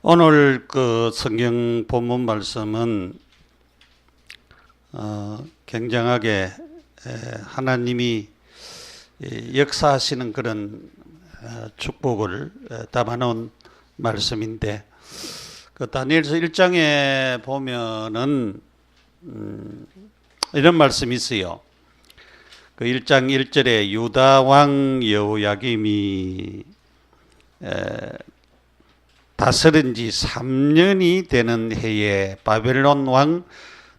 오늘 그 성경 본문 말씀은 굉장하게 하나님이 역사하시는 그런 축복을 담아놓은 말씀인데, 그 다니엘서 1장에 보면은 이런 말씀이 있어요. 그 1장 1절에 유다 왕 여호야김이 다스린 지 3년이 되는 해에 바벨론 왕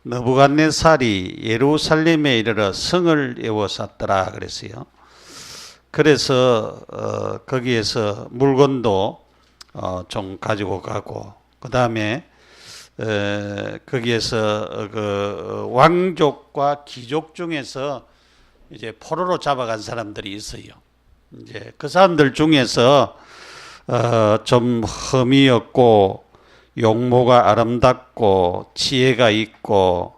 느부갓네살이 예루살렘에 이르러 성을 에워쌌더라 그랬어요. 그래서 거기에서 물건도 좀 가지고 가고, 그 다음에 거기에서 그 왕족과 귀족 중에서 이제 포로로 잡아간 사람들이 있어요. 이제 그 사람들 중에서 좀 흠이 없고 용모가 아름답고 지혜가 있고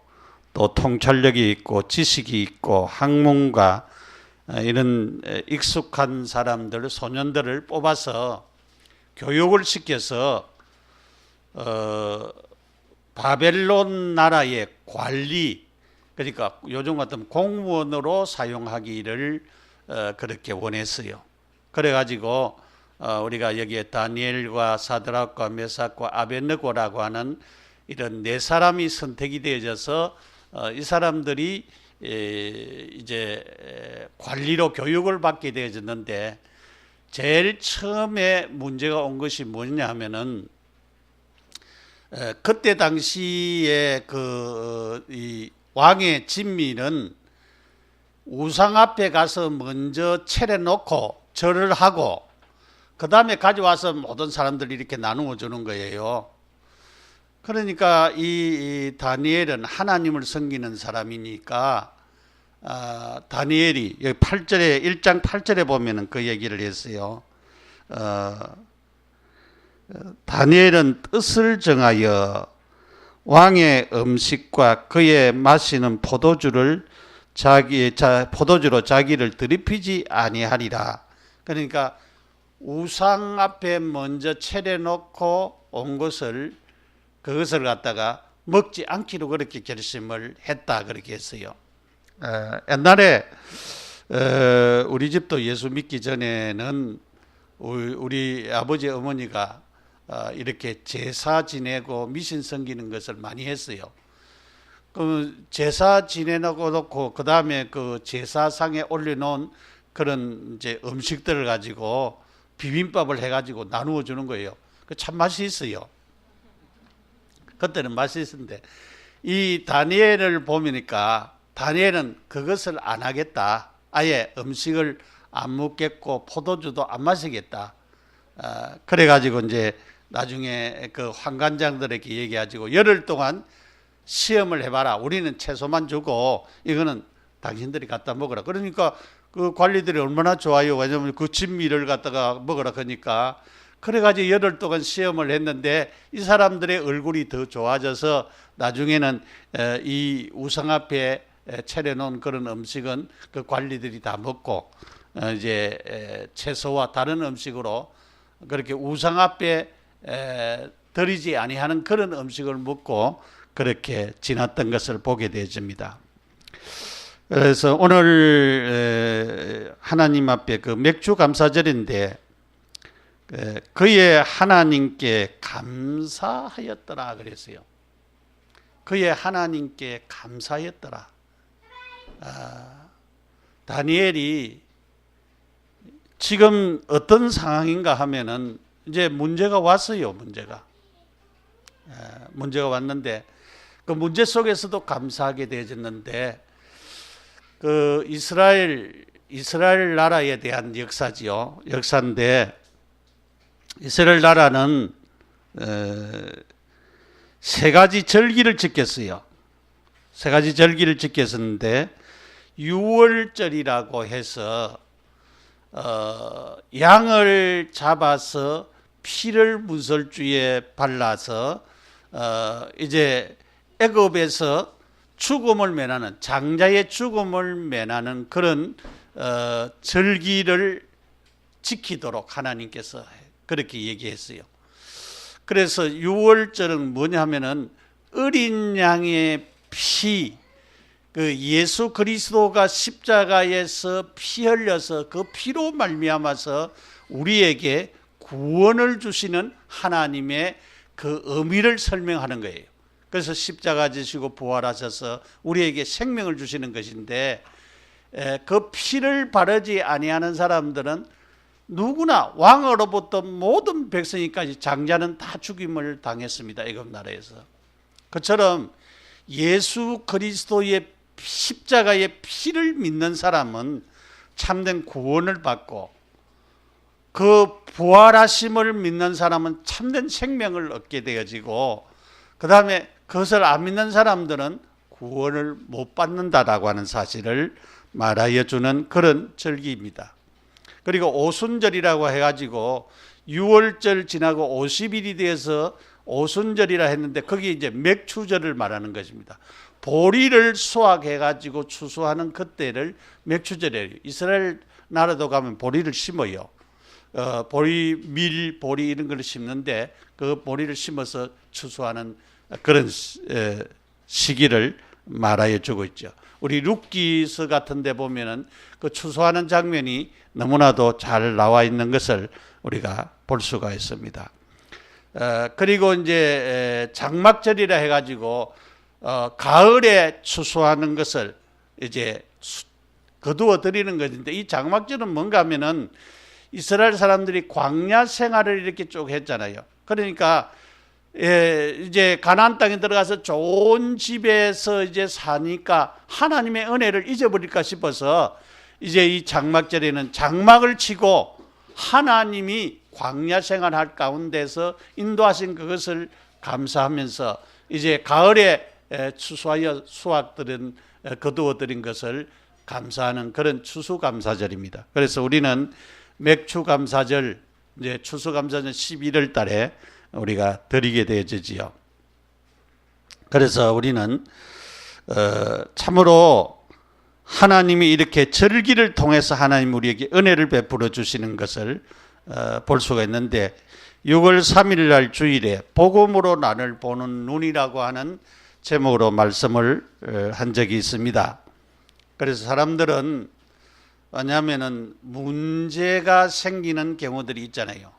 또 통찰력이 있고 지식이 있고 학문가 이런 익숙한 사람들, 소년들을 뽑아서 교육을 시켜서 바벨론 나라의 관리, 그러니까 요즘 같으면 공무원으로 사용하기를 그렇게 원했어요. 그래가지고 우리가 여기에 다니엘과 사드락과 메삭과 아벳느고라고 하는 이런 네 사람이 선택이 되어져서 이 사람들이 이제 관리로 교육을 받게 되어졌는데, 제일 처음에 문제가 온 것이 뭐냐 하면은 그때 당시에 이 왕의 진미는 우상 앞에 가서 먼저 차려놓고 절을 하고 그 다음에 가져와서 모든 사람들이 이렇게 나누어 주는 거예요. 그러니까 이 다니엘은 하나님을 섬기는 사람이니까 다니엘이 여기 8절에 1장 8절에 보면은 그 얘기를 했어요. 다니엘은 뜻을 정하여 왕의 음식과 그의 마시는 포도주로 자기를 드리피지 아니하리라. 그러니까 우상 앞에 먼저 차려놓고 온 그것을 갖다가 먹지 않기로 그렇게 결심을 했다, 그렇게 했어요. 옛날에 우리 집도 예수 믿기 전에는 우리 아버지 어머니가 이렇게 제사 지내고 미신 섬기는 것을 많이 했어요. 그 제사 지내놓고 그 다음에 그 제사상에 올려놓은 그런 이제 음식들을 가지고 비빔밥을 해가지고 나누어 주는 거예요. 참 맛이 있어요. 그때는 맛이 있었는데, 이 다니엘을 보니까 다니엘은 그것을 안 하겠다. 아예 음식을 안 먹겠고 포도주도 안 마시겠다. 그래가지고 이제 나중에 그 환관장들에게 얘기하지고 열흘 동안 시험을 해봐라. 우리는 채소만 주고 이거는 당신들이 갖다 먹으라. 그러니까 그 관리들이 얼마나 좋아요. 왜냐하면 그 진미를 갖다가 먹으라 하니까. 그래가지고 열흘 동안 시험을 했는데 이 사람들의 얼굴이 더 좋아져서 나중에는 이 우상 앞에 차려놓은 그런 음식은 그 관리들이 다 먹고 이제 채소와 다른 음식으로 그렇게 우상 앞에 드리지 아니하는 그런 음식을 먹고 그렇게 지났던 것을 보게 되어집니다. 그래서 오늘 하나님 앞에 그 맥주 감사절인데 그의 하나님께 감사하였더라 그랬어요. 그의 하나님께 감사하였더라. 다니엘이 지금 어떤 상황인가 하면은 이제 문제가 왔어요. 문제가 왔는데 그 문제 속에서도 감사하게 되어졌는데, 그 이스라엘 나라에 대한 역사지요. 역사인데 이스라엘 나라는 세 가지 절기를 지켰어요. 세 가지 절기를 지켰었는데 유월절이라고 해서 양을 잡아서 피를 문설주에 발라서 이제 애굽에서 죽음을 면하는, 장자의 죽음을 면하는 그런 절기를 지키도록 하나님께서 그렇게 얘기했어요. 그래서 유월절은 뭐냐면은 어린 양의 피, 그 예수 그리스도가 십자가에서 피 흘려서 그 피로 말미암아서 우리에게 구원을 주시는 하나님의 그 의미를 설명하는 거예요. 그래서 십자가 지시고 부활하셔서 우리에게 생명을 주시는 것인데, 그 피를 바르지 아니하는 사람들은 누구나 왕으로부터 모든 백성이까지 장자는 다 죽임을 당했습니다. 애굽 나라에서. 그처럼 예수 그리스도의 십자가의 피를 믿는 사람은 참된 구원을 받고, 그 부활하심을 믿는 사람은 참된 생명을 얻게 되어지고, 그 다음에 그것을 안 믿는 사람들은 구원을 못 받는다라고 하는 사실을 말하여 주는 그런 절기입니다. 그리고 오순절이라고 해가지고 6월절 지나고 50일이 되어서 오순절이라 했는데, 거기 이제 맥추절을 말하는 것입니다. 보리를 수확해가지고 추수하는 그때를 맥추절이에요. 이스라엘 나라도 가면 보리를 심어요. 보리, 밀, 보리 이런 걸 심는데, 그 보리를 심어서 추수하는 그런 시기를 말하여 주고 있죠. 우리 룻기서 같은 데 보면은 그 추수하는 장면이 너무나도 잘 나와 있는 것을 우리가 볼 수가 있습니다. 그리고 이제 장막절이라 해가지고 가을에 추수하는 것을 이제 거두어 드리는 것인데, 이 장막절은 뭔가 하면은 이스라엘 사람들이 광야 생활을 이렇게 쭉 했잖아요. 그러니까 이제 가나안 땅에 들어가서 좋은 집에서 이제 사니까 하나님의 은혜를 잊어버릴까 싶어서 이제 이 장막절에는 장막을 치고 하나님이 광야 생활할 가운데서 인도하신 그것을 감사하면서 이제 가을에 추수하여 수확들은 거두어들인 것을 감사하는 그런 추수감사절입니다. 그래서 우리는 맥추감사절, 이제 추수감사절 11월 달에 우리가 드리게 되어지지요. 그래서 우리는 참으로 하나님이 이렇게 절기를 통해서 하나님 우리에게 은혜를 베풀어 주시는 것을 볼 수가 있는데, 6월 3일 날 주일에 복음으로 나를 보는 눈이라고 하는 제목으로 말씀을 한 적이 있습니다. 그래서 사람들은 왜냐하면은 문제가 생기는 경우들이 있잖아요.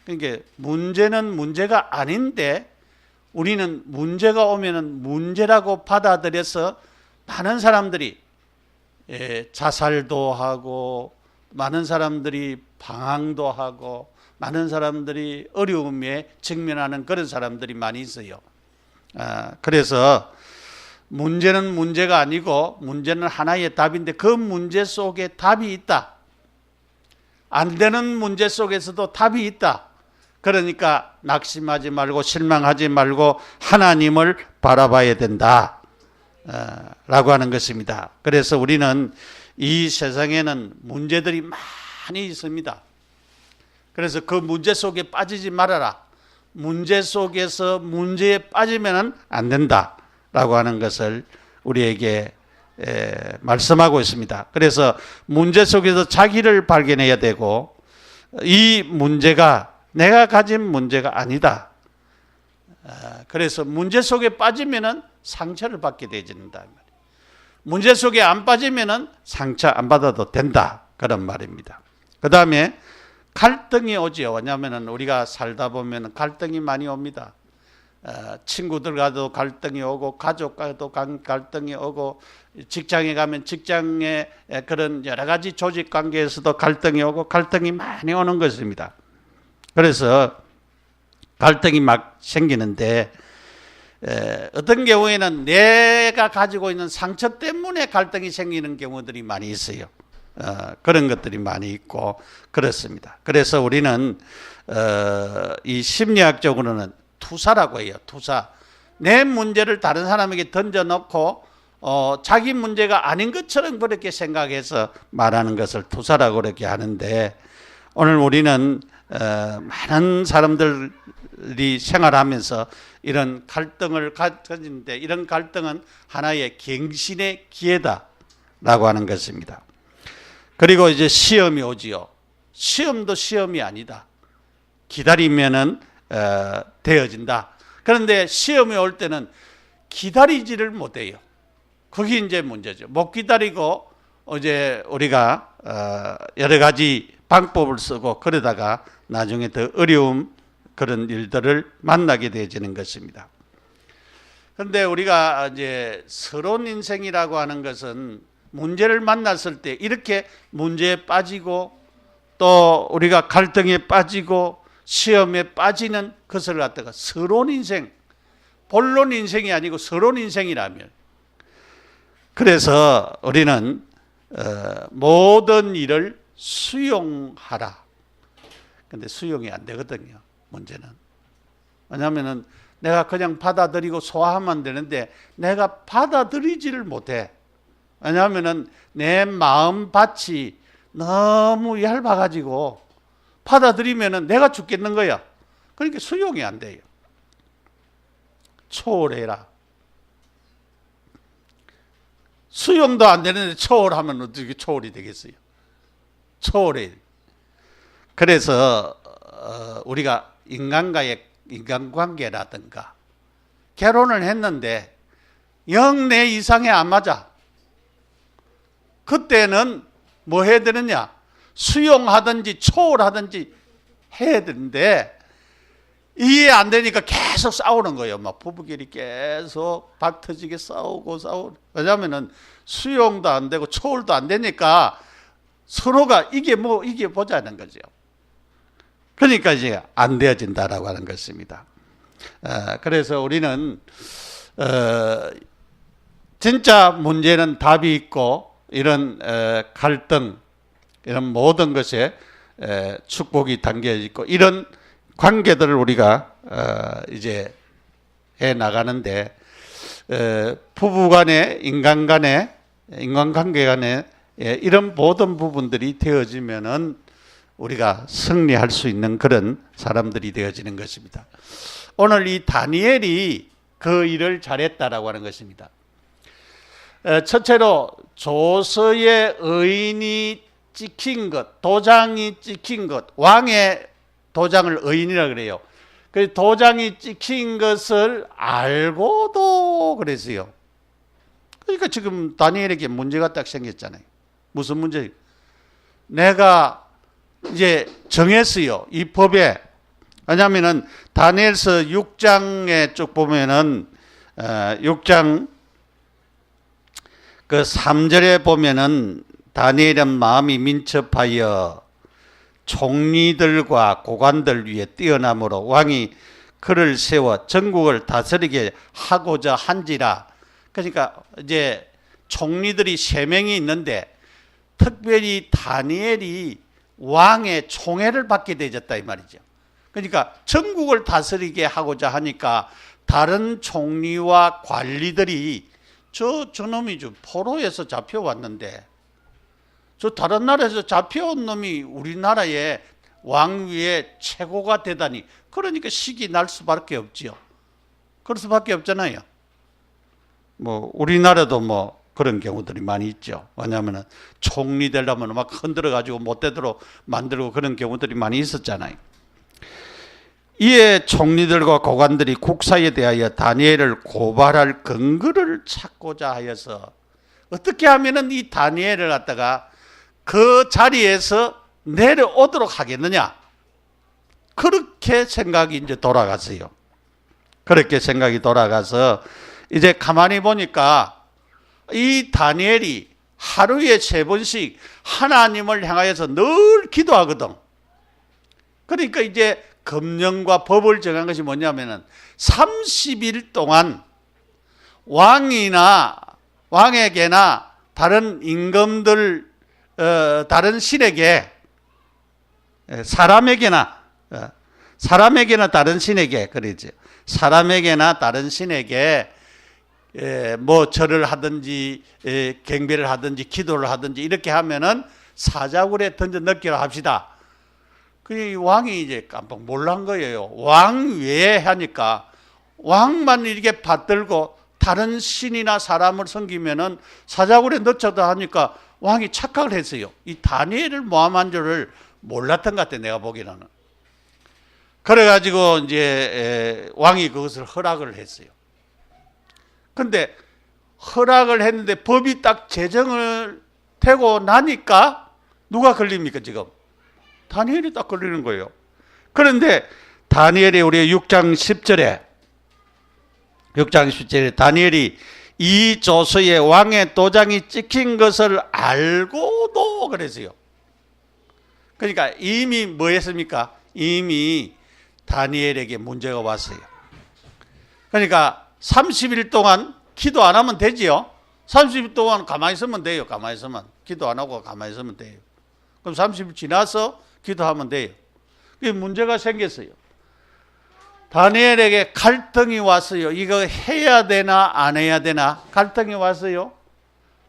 그러니까 문제는 문제가 아닌데 우리는 문제가 오면은 문제라고 받아들여서 많은 사람들이 자살도 하고, 많은 사람들이 방황도 하고, 많은 사람들이 어려움에 직면하는 그런 사람들이 많이 있어요. 그래서 문제는 문제가 아니고 문제는 하나의 답인데, 그 문제 속에 답이 있다. 안 되는 문제 속에서도 답이 있다. 그러니까 낙심하지 말고 실망하지 말고 하나님을 바라봐야 된다 라고 하는 것입니다. 그래서 우리는 이 세상에는 문제들이 많이 있습니다. 그래서 그 문제 속에 빠지지 말아라. 문제 속에서 문제에 빠지면 안 된다 라고 하는 것을 우리에게 말씀하고 있습니다. 그래서 문제 속에서 자기를 발견해야 되고, 이 문제가 내가 가진 문제가 아니다. 그래서 문제 속에 빠지면 상처를 받게 되어진다. 문제 속에 안 빠지면 상처 안 받아도 된다. 그런 말입니다. 그 다음에 갈등이 오지요. 왜냐하면 우리가 살다 보면 갈등이 많이 옵니다. 친구들과도 갈등이 오고, 가족과도 갈등이 오고, 직장에 가면 직장의 그런 여러 가지 조직 관계에서도 갈등이 오고, 갈등이 많이 오는 것입니다. 그래서 갈등이 막 생기는데, 어떤 경우에는 내가 가지고 있는 상처 때문에 갈등이 생기는 경우들이 많이 있어요. 그런 것들이 많이 있고 그렇습니다. 그래서 우리는 이 심리학적으로는 투사라고 해요. 투사. 내 문제를 다른 사람에게 던져놓고 자기 문제가 아닌 것처럼 그렇게 생각해서 말하는 것을 투사라고 그렇게 하는데, 오늘 우리는 많은 사람들이 생활하면서 이런 갈등을 가지는데, 이런 갈등은 하나의 갱신의 기회다라고 하는 것입니다. 그리고 이제 시험이 오지요. 시험도 시험이 아니다. 기다리면은 되어진다. 그런데 시험에 올 때는 기다리지를 못해요. 그게 이제 문제죠. 못 기다리고 이제 우리가 여러 가지 방법을 쓰고 그러다가 나중에 더 어려운 그런 일들을 만나게 되어지는 것입니다. 그런데 우리가 이제 서론 인생이라고 하는 것은 문제를 만났을 때 이렇게 문제에 빠지고 또 우리가 갈등에 빠지고 시험에 빠지는 것을 갖다가 서론 인생, 본론 인생이 아니고 서론 인생이라면, 그래서 우리는 모든 일을 수용하라. 근데 수용이 안 되거든요. 문제는. 왜냐하면 내가 그냥 받아들이고 소화하면 되는데 내가 받아들이지를 못해. 왜냐하면 내 마음밭이 너무 얇아가지고 받아들이면 내가 죽겠는 거야. 그러니까 수용이 안 돼요. 초월해라. 수용도 안 되는데 초월하면 어떻게 초월이 되겠어요? 초월해. 그래서 우리가 인간과의 인간관계라든가 결혼을 했는데 영 내 이상에 안 맞아. 그때는 뭐 해야 되느냐? 수용하든지 초월하든지 해야 되는데 이해 안 되니까 계속 싸우는 거예요. 막 부부끼리 계속 박 터지게 싸우고. 왜냐하면 수용도 안 되고 초월도 안 되니까 서로가 이게 보자는 거죠. 그러니까 이제 안 되어진다라고 하는 것입니다. 그래서 우리는 진짜 문제는 답이 있고 이런 갈등, 이런 모든 것에 축복이 담겨 있고 이런 관계들을 우리가 이제 해 나가는데 부부 간에 인간관계 간에 이런 모든 부분들이 되어지면은 우리가 승리할 수 있는 그런 사람들이 되어지는 것입니다. 오늘 이 다니엘이 그 일을 잘했다라고 하는 것입니다. 첫째로 조서의 의인이 찍힌 것, 도장이 찍힌 것, 왕의 도장을 의인이라 그래요. 그 도장이 찍힌 것을 알고도 그랬어요. 그러니까 지금 다니엘에게 문제가 딱 생겼잖아요. 무슨 문제? 내가 이제 정했어요. 이 법에. 왜냐하면은 다니엘서 6장에 쭉 보면은 6장 그 3절에 보면은 다니엘은 마음이 민첩하여 총리들과 고관들 위에 뛰어남으로 왕이 그를 세워 전국을 다스리게 하고자 한지라. 그러니까 이제 총리들이 3명이 있는데 특별히 다니엘이 왕의 총애를 받게 되었다 이 말이죠. 그러니까 전국을 다스리게 하고자 하니까 다른 총리와 관리들이 저놈이 좀 포로에서 잡혀왔는데 저 다른 나라에서 잡혀온 놈이 우리나라의 왕위의 최고가 되다니, 그러니까 식이 날 수밖에 없지요. 그럴 수밖에 없잖아요. 뭐 우리나라도 뭐 그런 경우들이 많이 있죠. 왜냐하면 총리 되려면 막 흔들어 가지고 못 되도록 만들고 그런 경우들이 많이 있었잖아요. 이에 총리들과 고관들이 국사에 대하여 다니엘을 고발할 근거를 찾고자 하여서 어떻게 하면은 이 다니엘을 갖다가 그 자리에서 내려오도록 하겠느냐, 그렇게 생각이 이제 돌아갔어요. 그렇게 생각이 돌아가서 이제 가만히 보니까 이 다니엘이 하루에 3번씩 하나님을 향하여서 늘 기도하거든. 그러니까 이제 금령과 법을 정한 것이 뭐냐면은 30일 동안 왕에게나 다른 임금들, 다른 신에게, 사람에게나 다른 신에게, 그러지. 사람에게나 다른 신에게 뭐 절을 하든지 경배를 하든지 기도를 하든지 이렇게 하면은 사자굴에 던져 넣기로 합시다. 그 왕이 이제 깜빡 놀란 거예요. 왕 외에 하니까 왕만 이렇게 받들고 다른 신이나 사람을 섬기면은 사자굴에 넣자다 하니까 왕이 착각을 했어요. 이 다니엘을 모함한 줄을 몰랐던 것 같아, 내가 보기에는. 그래가지고 이제 왕이 그것을 허락을 했어요. 근데 허락을 했는데 법이 딱 제정을 되고 나니까 누가 걸립니까 지금? 다니엘이 딱 걸리는 거예요. 그런데 다니엘이 우리 6장 10절에 다니엘이 이 조서에 왕의 도장이 찍힌 것을 알고도 그랬어요. 그러니까 이미 뭐 했습니까? 이미 다니엘에게 문제가 왔어요. 그러니까 30일 동안 기도 안 하면 되지요. 30일 동안 가만히 있으면 돼요. 가만히 있으면. 기도 안 하고 가만히 있으면 돼요. 그럼 30일 지나서 기도하면 돼요. 그게 문제가 생겼어요. 다니엘에게 갈등이 왔어요. 이거 해야 되나 안 해야 되나 갈등이 왔어요.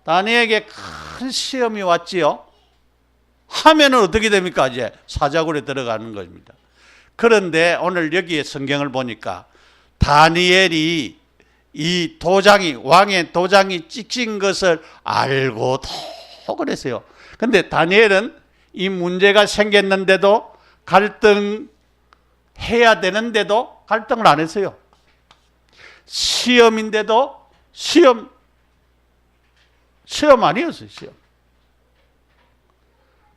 다니엘에게 큰 시험이 왔지요. 하면은 어떻게 됩니까? 이제 사자굴에 들어가는 겁니다. 그런데 오늘 여기에 성경을 보니까 다니엘이 이 도장이 왕의 도장이 찍힌 것을 알고도 그랬어요. 근데 다니엘은 이 문제가 생겼는데도 갈등해야 되는데도 갈등을 안 했어요. 시험인데도 시험 아니었어요. 시험.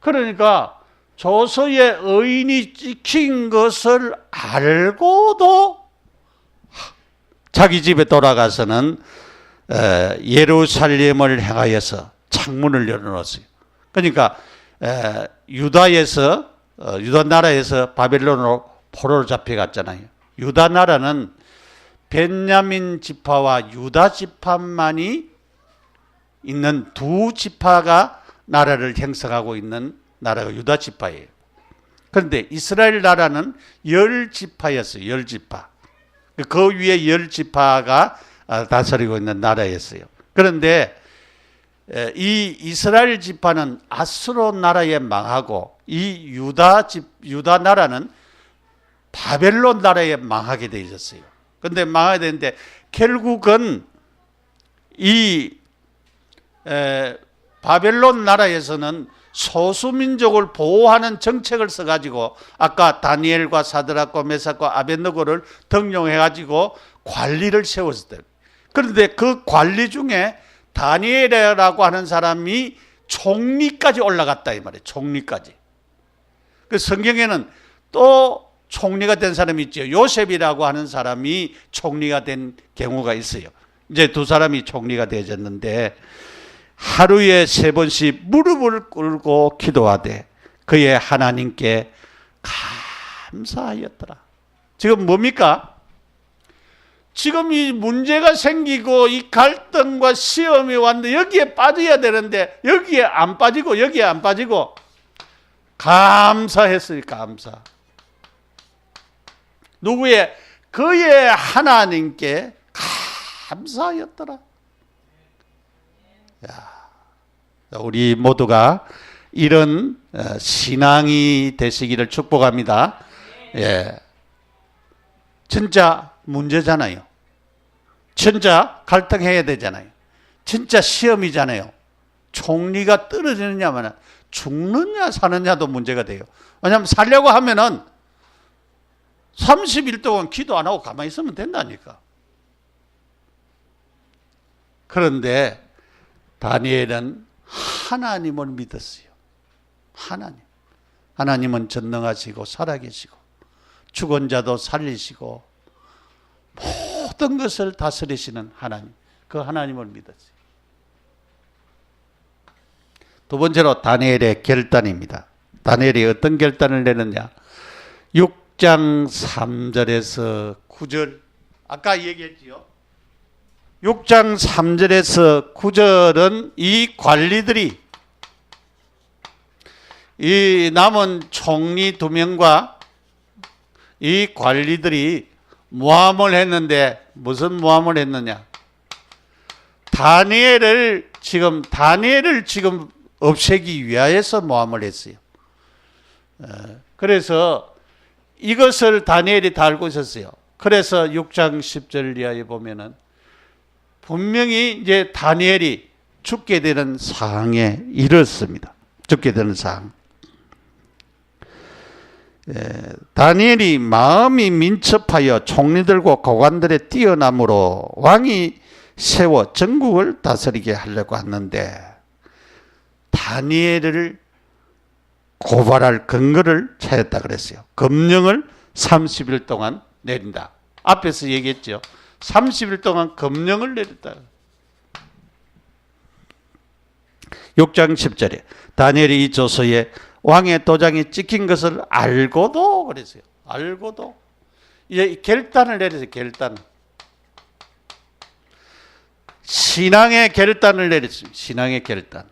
그러니까 조서에 의인이 찍힌 것을 알고도 자기 집에 돌아가서는 예루살렘을 향하여서 창문을 열어놓았어요. 그러니까 유다 나라에서 바벨론으로 포로로 잡혀갔잖아요. 유다 나라는 베냐민 지파와 유다 지파만이 있는 두 지파가 나라를 형성하고 있는 나라가 유다 지파예요. 그런데 이스라엘 나라는 10지파였어요. 10지파. 그 위에 10지파가 다스리고 있는 나라였어요. 그런데 이 이스라엘 지파는 아수르 나라에 망하고 이 유다 나라는 바벨론 나라에 망하게 되어 있었어요. 그런데 망하게 되는데 결국은 이 바벨론 나라에서는 소수민족을 보호하는 정책을 써가지고 아까 다니엘과 사드락과 메삭과 아벳느고를 등용해가지고 관리를 세웠어요. 그런데 그 관리 중에 다니엘이라고 하는 사람이 총리까지 올라갔다 이 말이에요. 총리까지. 그 성경에는 또 총리가 된 사람이 있죠. 요셉이라고 하는 사람이 총리가 된 경우가 있어요. 이제 두 사람이 총리가 되어졌는데 하루에 3번씩 무릎을 꿇고 기도하되 그의 하나님께 감사하였더라. 지금 뭡니까? 지금 이 문제가 생기고 이 갈등과 시험이 왔는데 여기에 빠져야 되는데 여기에 안 빠지고 감사했어요. 감사. 누구의? 그의 하나님께 감사하였더라. 우리 모두가 이런 신앙이 되시기를 축복합니다. 예, 진짜 문제잖아요. 진짜 갈등해야 되잖아요. 진짜 시험이잖아요. 총리가 떨어지느냐면 죽느냐 사느냐도 문제가 돼요. 왜냐하면 살려고 하면은 30일 동안 기도 안 하고 가만히 있으면 된다니까. 그런데 다니엘은 하나님을 믿었어요. 하나님은 전능하시고 살아계시고 죽은 자도 살리시고 모든 것을 다스리시는 하나님, 그 하나님을 믿었어요. 두 번째로 다니엘의 결단입니다. 다니엘이 어떤 결단을 내느냐? 6장 3절에서 9절, 아까 얘기했지요. 6장 3절에서 9절은 이 관리들이, 이 남은 총리 2명과 이 관리들이 모함을 했는데 무슨 모함을 했느냐? 다니엘을 지금 없애기 위하여서 모함을 했어요. 그래서 이것을 다니엘이 다 알고 있었어요. 그래서 6장 10절 이하에 보면은 분명히 이제 다니엘이 죽게 되는 상황에 이르렀습니다. 죽게 되는 상황. 다니엘이 마음이 민첩하여 총리들과 고관들의 뛰어남으로 왕이 세워 전국을 다스리게 하려고 하는데 다니엘을 고발할 근거를 찾았다 그랬어요. 검령을 30일 동안 내린다. 앞에서 얘기했죠. 30일 동안 검령을 내렸다. 6장 10절에 다니엘이 이 조서에 왕의 도장이 찍힌 것을 알고도 그랬어요. 알고도 이제 결단을 내렸어요. 결단. 신앙의 결단을 내렸습니다. 신앙의 결단.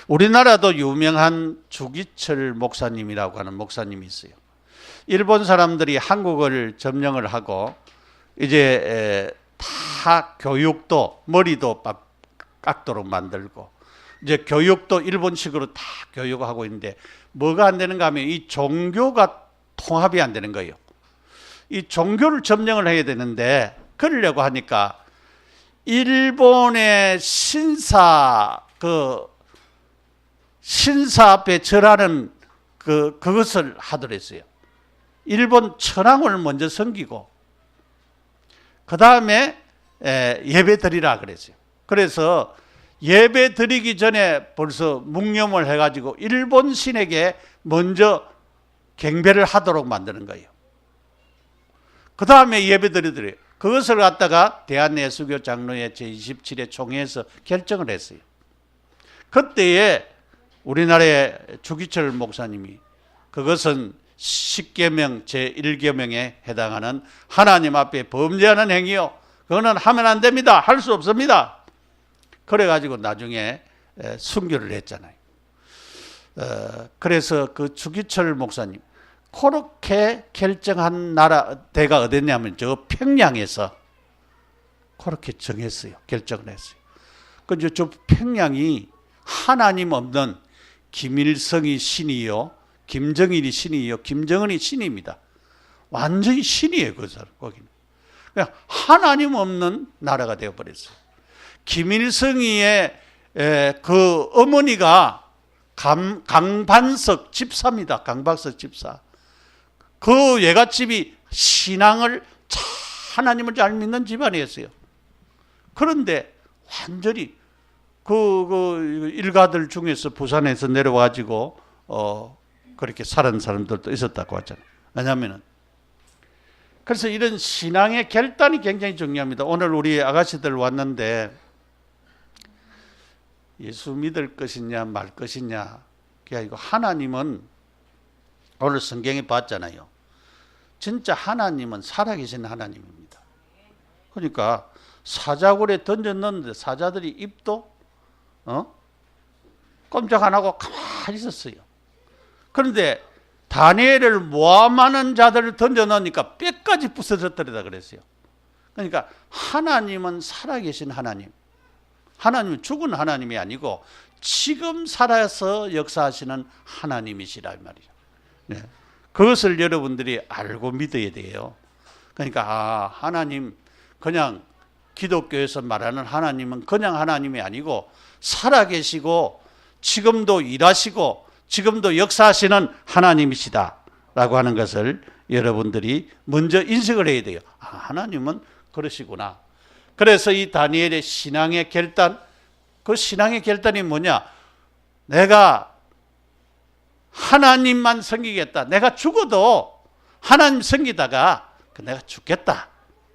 우리나라도 유명한 주기철 목사님이라고 하는 목사님이 있어요. 일본 사람들이 한국을 점령을 하고 이제 다 교육도 머리도 깎도록 만들고 이제 교육도 일본식으로 다 교육하고 있는데 뭐가 안 되는가 하면 이 종교가 통합이 안 되는 거예요. 이 종교를 점령을 해야 되는데 그러려고 하니까 일본의 신사 앞에 절하는 그것을 하더랬어요. 일본 천황을 먼저 섬기고 그 다음에 예배 드리라 그랬어요. 그래서 예배 드리기 전에 벌써 묵념을 해가지고 일본 신에게 먼저 경배를 하도록 만드는 거예요. 그 다음에 예배 드리더래요. 그것을 갖다가 대한예수교 장로회 제27회 총회에서 결정을 했어요. 그때에 우리나라의 주기철 목사님이 그것은 10계명 제1계명에 해당하는 하나님 앞에 범죄하는 행위요. 그거는 하면 안 됩니다. 할 수 없습니다. 그래가지고 나중에 순교를 했잖아요. 그래서 그 주기철 목사님 그렇게 결정한 나라대가 어딨냐면 저 평양에서 그렇게 정했어요. 결정을 했어요. 근데 저 평양이 하나님 없는 김일성이 신이요, 김정일이 신이요, 김정은이 신입니다. 완전히 신이에요, 그 사람 거기는. 그냥 하나님 없는 나라가 되어버렸어요. 김일성이의 그 어머니가 강반석 집사입니다. 강반석 집사. 그 예갓집이 신앙을 하나님을 잘 믿는 집안이었어요. 그런데 완전히 그 일가들 중에서 부산에서 내려와가지고 그렇게 살은 사람들도 있었다고 하잖아요. 왜냐하면은 그래서 이런 신앙의 결단이 굉장히 중요합니다. 오늘 우리 아가씨들 왔는데 예수 믿을 것이냐 말 것이냐 그게 아니고 하나님은 오늘 성경에 봤잖아요. 진짜 하나님은 살아계신 하나님입니다. 그러니까 사자굴에 던졌는데 사자들이 입도 꼼짝 안 하고 가만히 있었어요. 그런데 다니엘을 모함하는 자들을 던져놓으니까 뼈까지 부서졌더라 그랬어요. 그러니까 하나님은 살아계신 하나님. 하나님은 죽은 하나님이 아니고 지금 살아서 역사하시는 하나님이시라 말이죠. 네. 그것을 여러분들이 알고 믿어야 돼요. 그러니까 하나님 그냥 기독교에서 말하는 하나님은 그냥 하나님이 아니고 살아계시고 지금도 일하시고 지금도 역사하시는 하나님이시다라고 하는 것을 여러분들이 먼저 인식을 해야 돼요. 하나님은 그러시구나. 그래서 이 다니엘의 신앙의 결단, 그 신앙의 결단이 뭐냐? 내가 하나님만 섬기겠다. 내가 죽어도 하나님 섬기다가 내가 죽겠다.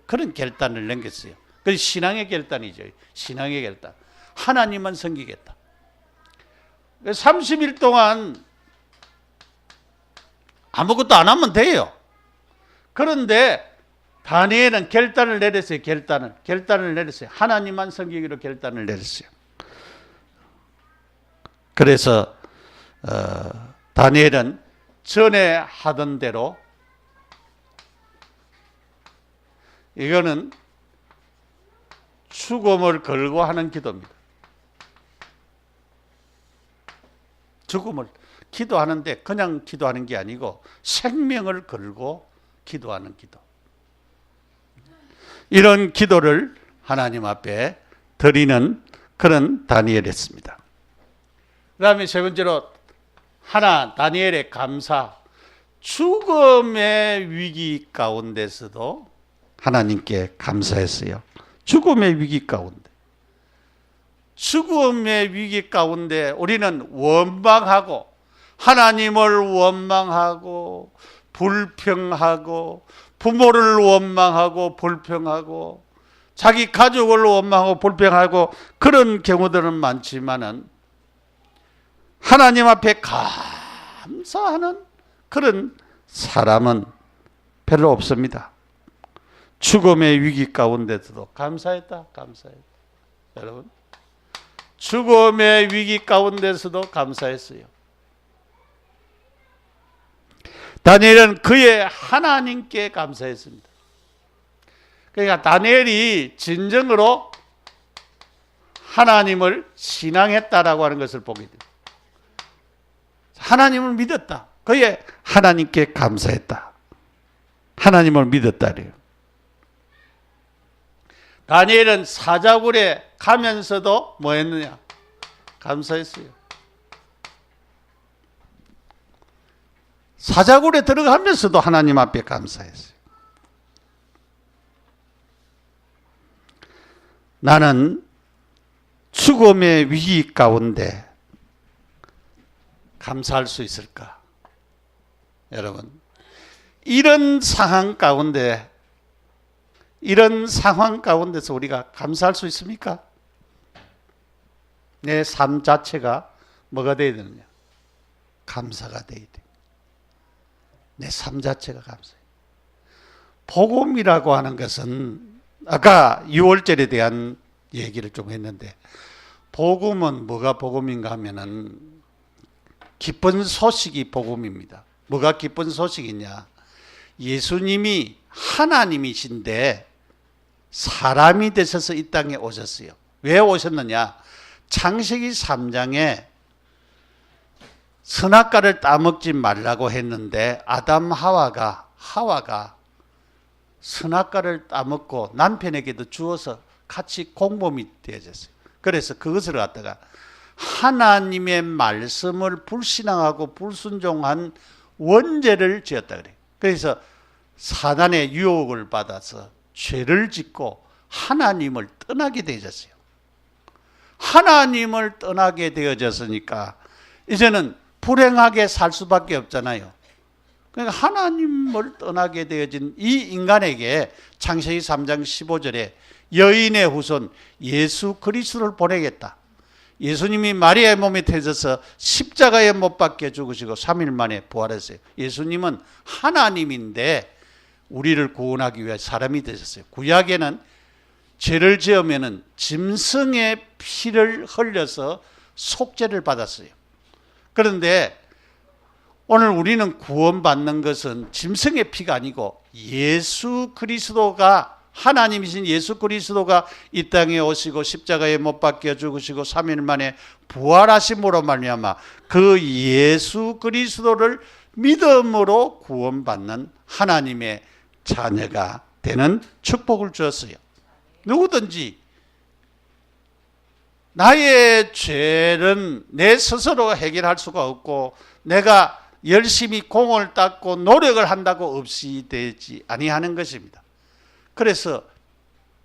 그런 결단을 남겼어요. 그게 신앙의 결단이죠. 신앙의 결단. 하나님만 섬기겠다. 30일 동안 아무것도 안 하면 돼요. 그런데 다니엘은 결단을 내렸어요. 결단을 내렸어요. 하나님만 섬기기로 결단을 내렸어요. 그래서 다니엘은 전에 하던 대로 이거는 죽음을 걸고 하는 기도입니다. 죽음을 기도하는데 그냥 기도하는 게 아니고 생명을 걸고 기도하는 기도. 이런 기도를 하나님 앞에 드리는 그런 다니엘이었습니다. 그 다음에 세 번째로 다니엘의 감사. 죽음의 위기 가운데서도 하나님께 감사했어요. 죽음의 위기 가운데. 죽음의 위기 가운데 우리는 원망하고 하나님을 원망하고 불평하고 부모를 원망하고 불평하고 자기 가족을 원망하고 불평하고 그런 경우들은 많지만은 하나님 앞에 감사하는 그런 사람은 별로 없습니다. 죽음의 위기 가운데서도 감사했다. 여러분, 죽음의 위기 가운데서도 감사했어요. 다니엘은 그의 하나님께 감사했습니다. 그러니까 다니엘이 진정으로 하나님을 신앙했다라고 하는 것을 보게 됩니다. 하나님을 믿었다. 그의 하나님께 감사했다. 하나님을 믿었다래요. 다니엘은 사자굴에 가면서도 뭐 했느냐? 감사했어요. 사자굴에 들어가면서도 하나님 앞에 감사했어요. 나는 죽음의 위기 가운데 감사할 수 있을까? 여러분, 이런 상황 가운데서 우리가 감사할 수 있습니까? 내 삶 자체가 뭐가 되어야 되느냐? 감사가 되어야 돼. 내 삶 자체가 감사해. 복음이라고 하는 것은 아까 6월절에 대한 얘기를 좀 했는데, 복음은 뭐가 복음인가 하면은 기쁜 소식이 복음입니다. 뭐가 기쁜 소식이냐? 예수님이 하나님이신데 사람이 되셔서 이 땅에 오셨어요. 왜 오셨느냐? 창세기 3장에 선악과를 따먹지 말라고 했는데 아담 하와가 선악과를 따먹고 남편에게도 주어서 같이 공범이 되어졌어요. 그래서 그것을 갖다가 하나님의 말씀을 불신앙하고 불순종한 원죄를 지었다 그래요. 그래서 사단의 유혹을 받아서 죄를 짓고 하나님을 떠나게 되어졌어요. 하나님을 떠나게 되어졌으니까 이제는 불행하게 살 수밖에 없잖아요. 그러니까 하나님을 떠나게 되어진 이 인간에게 창세기 3장 15절에 여인의 후손 예수 그리스도를 보내겠다. 예수님이 마리아의 몸에 태어져서 십자가에 못 박혀 죽으시고 3일 만에 부활했어요. 예수님은 하나님인데 우리를 구원하기 위해 사람이 되셨어요. 구약에는 죄를 지으면은 짐승의 피를 흘려서 속죄를 받았어요. 그런데 오늘 우리는 구원받는 것은 짐승의 피가 아니고 예수 그리스도가, 하나님이신 예수 그리스도가 이 땅에 오시고 십자가에 못 박혀 죽으시고 3일 만에 부활하심으로 말미암아 그 예수 그리스도를 믿음으로 구원받는 하나님의 자녀가 되는 축복을 주었어요. 누구든지 나의 죄는 내 스스로 해결할 수가 없고 내가 열심히 공을 닦고 노력을 한다고 없이 되지 아니하는 것입니다. 그래서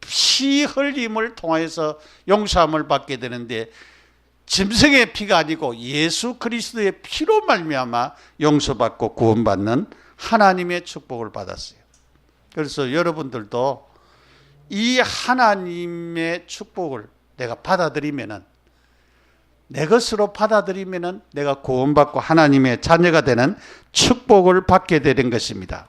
피 흘림을 통해서 용서함을 받게 되는데 짐승의 피가 아니고 예수 그리스도의 피로 말미암아 용서받고 구원받는 하나님의 축복을 받았어요. 그래서 여러분들도 이 하나님의 축복을 내가 받아들이면은, 내 것으로 받아들이면은 내가 구원받고 하나님의 자녀가 되는 축복을 받게 되는 것입니다.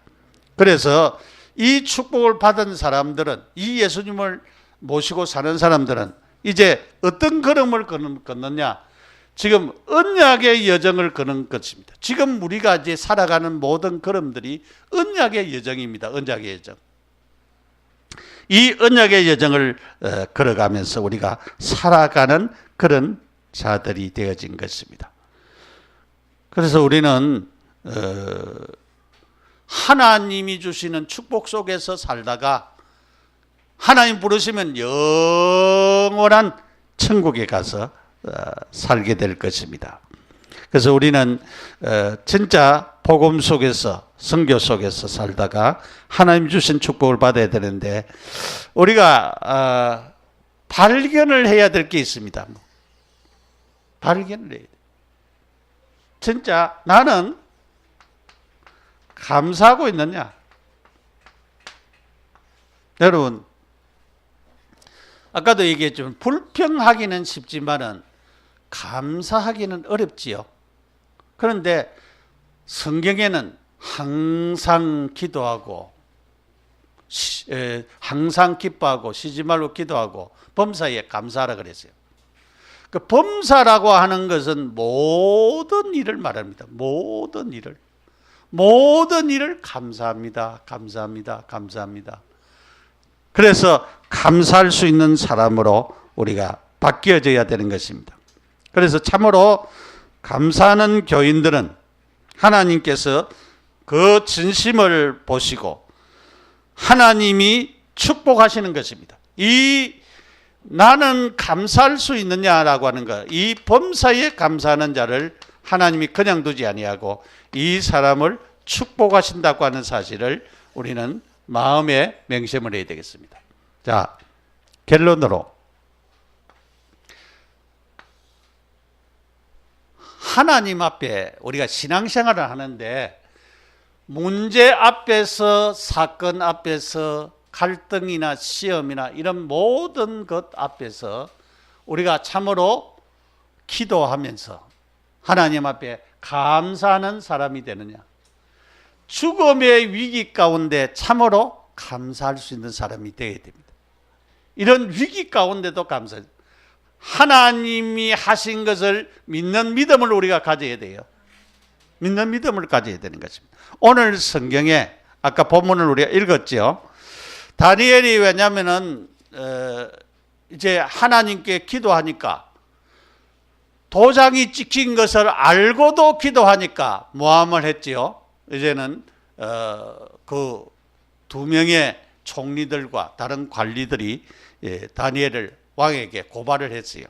그래서 이 축복을 받은 사람들은, 이 예수님을 모시고 사는 사람들은 이제 어떤 걸음을 걷느냐? 지금 언약의 여정을 걷는 것입니다. 지금 우리가 이제 살아가는 모든 걸음들이 언약의 여정입니다. 언약의 여정. 이 언약의 여정을 걸어가면서 우리가 살아가는 그런 자들이 되어진 것입니다. 그래서 우리는 하나님이 주시는 축복 속에서 살다가 하나님 부르시면 영원한 천국에 가서 살게 될 것입니다. 그래서 우리는 진짜 복음 속에서 선교 속에서 살다가 하나님 주신 축복을 받아야 되는데 우리가 발견을 해야 될 게 있습니다. 발견을 해야 돼. 진짜 나는 감사하고 있느냐? 여러분, 아까도 얘기했지만 불평하기는 쉽지만은 감사하기는 어렵지요. 그런데 성경에는 항상 기도하고 항상 기뻐하고 쉬지 말고 기도하고 범사에 감사하라 그랬어요. 그 범사라고 하는 것은 모든 일을 말합니다. 모든 일을 감사합니다. 감사합니다. 감사합니다. 그래서 감사할 수 있는 사람으로 우리가 바뀌어져야 되는 것입니다. 그래서 참으로 감사하는 교인들은 하나님께서 그 진심을 보시고 하나님이 축복하시는 것입니다. 이 나는 감사할 수 있느냐라고 하는 것, 이 범사에 감사하는 자를 하나님이 그냥 두지 아니하고 이 사람을 축복하신다고 하는 사실을 우리는 마음에 명심을 해야 되겠습니다. 자, 결론으로 하나님 앞에 우리가 신앙생활을 하는데 문제 앞에서, 사건 앞에서, 갈등이나 시험이나 이런 모든 것 앞에서 우리가 참으로 기도하면서 하나님 앞에 감사하는 사람이 되느냐? 죽음의 위기 가운데 참으로 감사할 수 있는 사람이 되어야 됩니다. 이런 위기 가운데도 감사해요. 하나님이 하신 것을 믿는 믿음을 우리가 가져야 돼요. 믿는 믿음을 가져야 되는 것입니다. 오늘 성경에 아까 본문을 우리가 읽었죠. 다니엘이 왜냐하면은 이제 하나님께 기도하니까 도장이 찍힌 것을 알고도 기도하니까 모함을 했지요. 이제는 그 두 명의 총리들과 다른 관리들이 다니엘을 왕에게 고발을 했어요.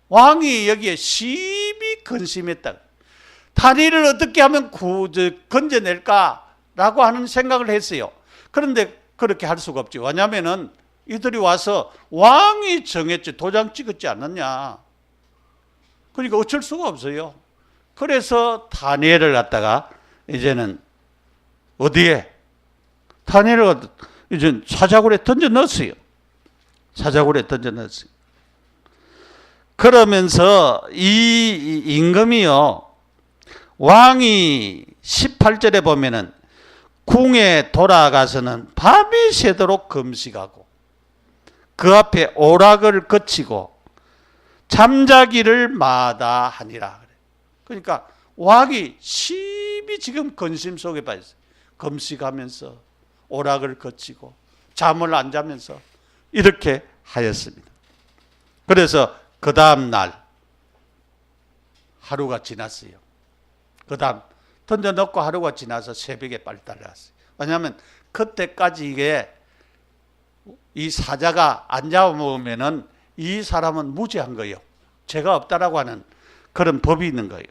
왕이 여기에 심히 근심했다. 다니엘을 어떻게 하면 건져낼까라고 하는 생각을 했어요. 그런데 그렇게 할 수가 없지. 왜냐하면 이들이 와서 왕이 정했지 도장 찍었지 않느냐. 그러니까 어쩔 수가 없어요. 그래서 다니엘을 갖다가 이제는 어디에? 다니엘을 이제 사자굴에 던져 넣었어요. 사자굴에 던져 넣었어요. 그러면서 이 임금이요, 왕이 18절에 보면은 궁에 돌아가서는 밤이 새도록 금식하고 그 앞에 오락을 거치고 잠자기를 마다하니라. 그러니까 왕이 심히 지금 근심 속에 빠졌어요. 금식하면서 오락을 거치고 잠을 안 자면서 이렇게 하였습니다. 그래서 그 다음 날 하루가 지났어요. 그 다음 던져놓고 하루가 지나서 새벽에 빨리 달려왔어요. 왜냐하면 그때까지 이게 이 사자가 안 잡아먹으면은 이 사람은 무죄한 거예요. 죄가 없다라고 하는 그런 법이 있는 거예요.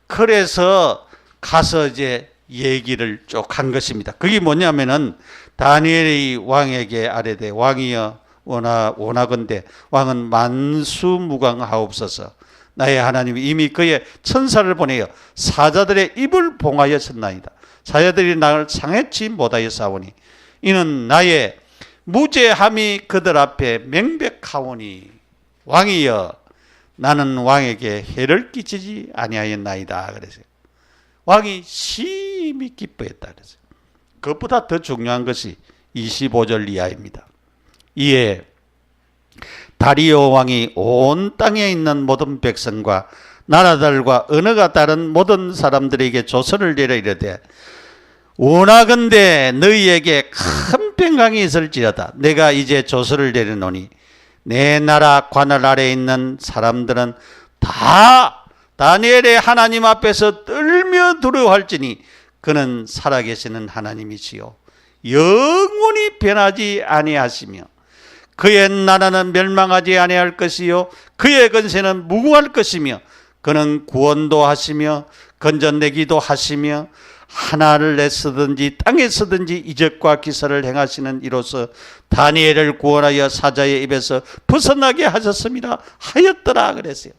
그래서 가서 이제 얘기를 쭉 한 것입니다. 그게 뭐냐면은 다니엘이 왕에게 아뢰되 왕이여 원하건대 왕은 만수무강하옵소서. 나의 하나님이 이미 그의 천사를 보내어 사자들의 입을 봉하였었나이다. 사자들이 나를 상해치 못하여 싸우니 이는 나의 무죄함이 그들 앞에 명백하오니 왕이여 나는 왕에게 해를 끼치지 아니하였나이다. 그랬어요. 왕이 심히 기뻐했다. 그랬어요. 그것보다 더 중요한 것이 25절 이하입니다. 이에 다리오 왕이 온 땅에 있는 모든 백성과 나라들과 언어가 다른 모든 사람들에게 조서를 내려 이르되 원하건대 너희에게 큰 평강이 있을지어다. 내가 이제 조서를 내려노니 내 나라 관할 아래에 있는 사람들은 다 다니엘의 하나님 앞에서 떨며 두려워할지니 그는 살아계시는 하나님이시요 영원히 변하지 아니하시며 그의 나라는 멸망하지 아니할 것이요 그의 권세는 무궁할 것이며 그는 구원도 하시며 건져내기도 하시며 하늘을 내쓰든지 땅에 쓰든지 이적과 기사를 행하시는 이로써 다니엘을 구원하여 사자의 입에서 벗어나게 하셨습니다. 하였더라 그랬어요.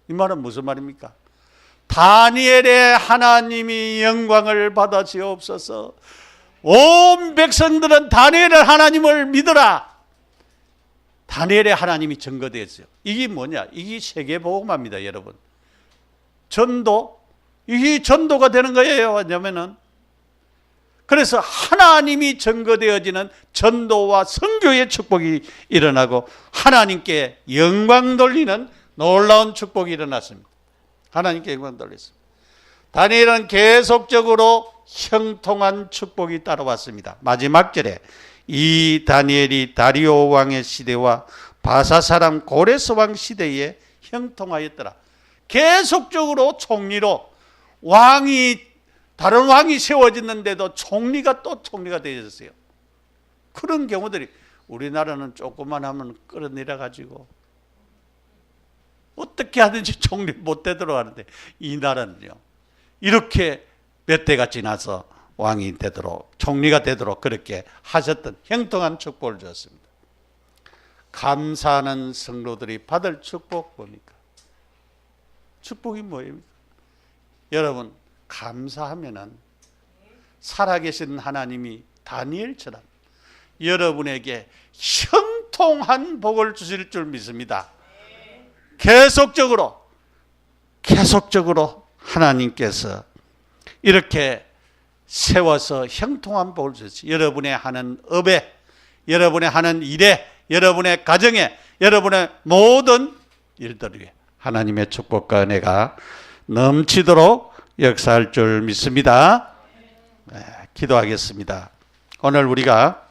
이 말은 무슨 말입니까? 다니엘의 하나님이 영광을 받아주옵소서. 온 백성들은 다니엘의 하나님을 믿어라. 다니엘의 하나님이 증거되었어요. 이게 뭐냐? 이게 세계복음화입니다, 여러분. 전도, 이게 전도가 되는 거예요. 왜냐면은 그래서 하나님이 증거되어지는 전도와 선교의 축복이 일어나고 하나님께 영광 돌리는 놀라운 축복이 일어났습니다. 하나님께 영광 돌렸습니다. 다니엘은 계속적으로 형통한 축복이 따라왔습니다. 마지막 절에 이 다니엘이 다리오 왕의 시대와 바사 사람 고레스 왕 시대에 형통하였더라. 계속적으로 총리로 다른 왕이 세워졌는데도 총리가 또 총리가 되어졌어요. 그런 경우들이 우리나라는 조금만 하면 끌어내려 가지고 어떻게 하든지 총리 못 되도록 하는데 이 나라는요, 이렇게 몇 대가 지나서 왕이 되도록, 총리가 되도록 그렇게 하셨던 형통한 축복을 주었습니다. 감사하는 성도들이 받을 축복 뭡니까? 축복이 뭐예요? 여러분, 감사하면은 살아계신 하나님이 다니엘처럼 여러분에게 형통한 복을 주실 줄 믿습니다. 계속적으로 하나님께서 이렇게 세워서 형통한 복을 주시죠. 여러분의 하는 업에, 여러분의 하는 일에, 여러분의 가정에, 여러분의 모든 일들 위해 하나님의 축복과 은혜가 넘치도록 역사할 줄 믿습니다. 기도하겠습니다. 오늘 우리가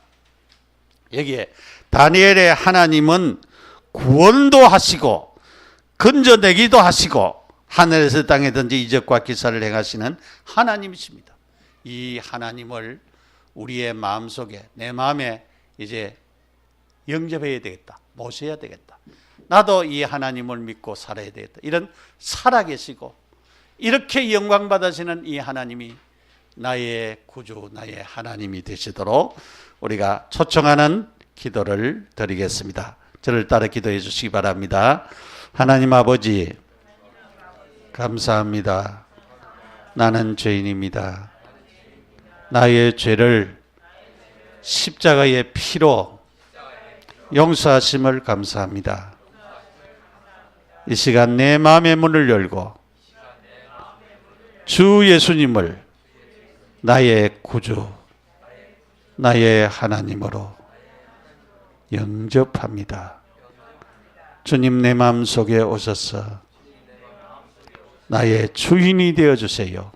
여기에 다니엘의 하나님은 구원도 하시고 건져내기도 하시고 하늘에서 땅에든지 이적과 기사를 행하시는 하나님이십니다. 이 하나님을 우리의 마음속에, 내 마음에 이제 영접해야 되겠다. 모셔야 되겠다. 나도 이 하나님을 믿고 살아야 되겠다. 이런 살아계시고 이렇게 영광 받으시는 이 하나님이 나의 구주, 나의 하나님이 되시도록 우리가 초청하는 기도를 드리겠습니다. 저를 따라 기도해 주시기 바랍니다. 하나님 아버지, 감사합니다. 나는 죄인입니다. 나의 죄를 십자가의 피로 용서하심을 감사합니다. 이 시간 내 마음의 문을 열고 주 예수님을 나의 구주, 나의 하나님으로 영접합니다. 주님, 내 마음속에 오셔서 나의 주인이 되어주세요.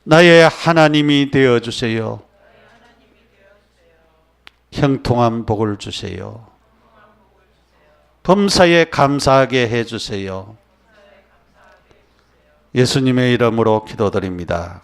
나의 하나님이 되어주세요. 형통한 복을 주세요. 범사에 감사하게 해주세요. 예수님의 이름으로 기도드립니다.